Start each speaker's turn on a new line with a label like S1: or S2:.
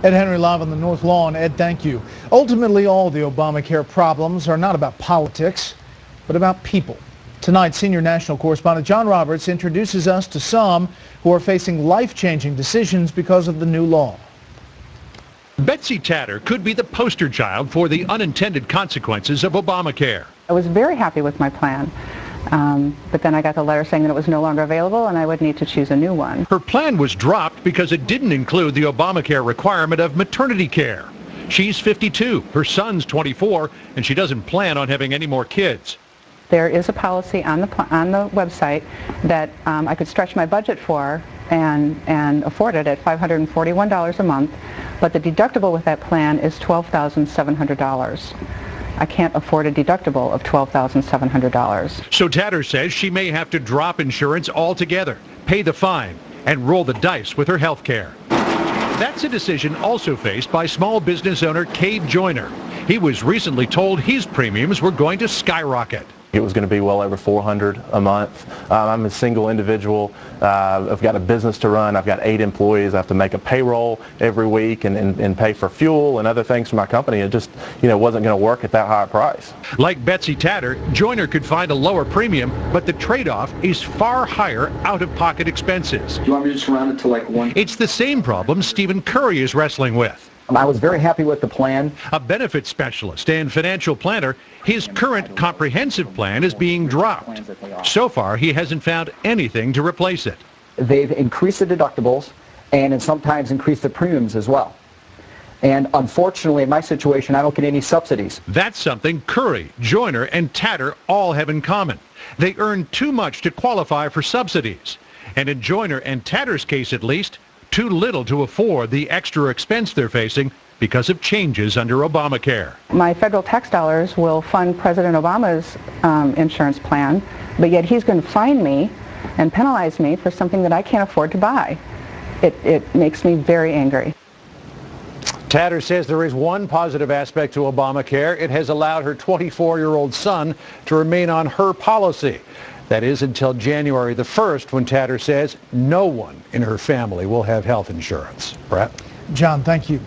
S1: Ed Henry live on the North Lawn. Ed, thank you. Ultimately, all the Obamacare problems are not about politics, but about people. Tonight, senior national correspondent John Roberts introduces us to some who are facing life-changing decisions because of the new law.
S2: Betsy Tatter could be the poster child for the unintended consequences of Obamacare.
S3: I was very happy with my plan, but then I got the letter saying that it was no longer available and I would need to choose a new one.
S2: Her plan was dropped because it didn't include the Obamacare requirement of maternity care. She's 52, her son's 24, and she doesn't plan on having any more kids.
S3: There is a policy on the website that I could stretch my budget for and afford it at $541 a month, but the deductible with that plan is $12,700. I can't afford a deductible of $12,700.
S2: So Tatter says she may have to drop insurance altogether, pay the fine, and roll the dice with her health care. That's a decision also faced by small business owner Cade Joyner. He was recently told his premiums were going to skyrocket.
S4: It was going to be well over $400 a month. I'm a single individual. I've got a business to run. I've got 8 employees. I have to make a payroll every week and pay for fuel and other things for my company. It just, wasn't going to work at that high a price.
S2: Like Betsy Tatter, Joyner could find a lower premium, but the trade-off is far higher out-of-pocket expenses.
S5: Do you want me to just round it to like 1?
S2: It's the same problem Stephen Curry is wrestling with.
S5: I was very happy with the plan.
S2: A benefits specialist and financial planner, his current comprehensive plan is being dropped. So far, he hasn't found anything to replace it.
S5: They've increased the deductibles and sometimes increased the premiums as well. And unfortunately, in my situation, I don't get any subsidies.
S2: That's something Curry, Joyner, and Tatter all have in common. They earn too much to qualify for subsidies. And in Joyner and Tatter's case at least, too little to afford the extra expense they're facing because of changes under Obamacare.
S3: My federal tax dollars will fund President Obama's insurance plan, but yet he's going to fine me and penalize me for something that I can't afford to buy. It makes me very angry.
S2: Tatter says there is one positive aspect to Obamacare. It has allowed her 24-year-old son to remain on her policy. That is until January the 1st, when Tatter says no one in her family will have health insurance. Brett?
S1: John, thank you.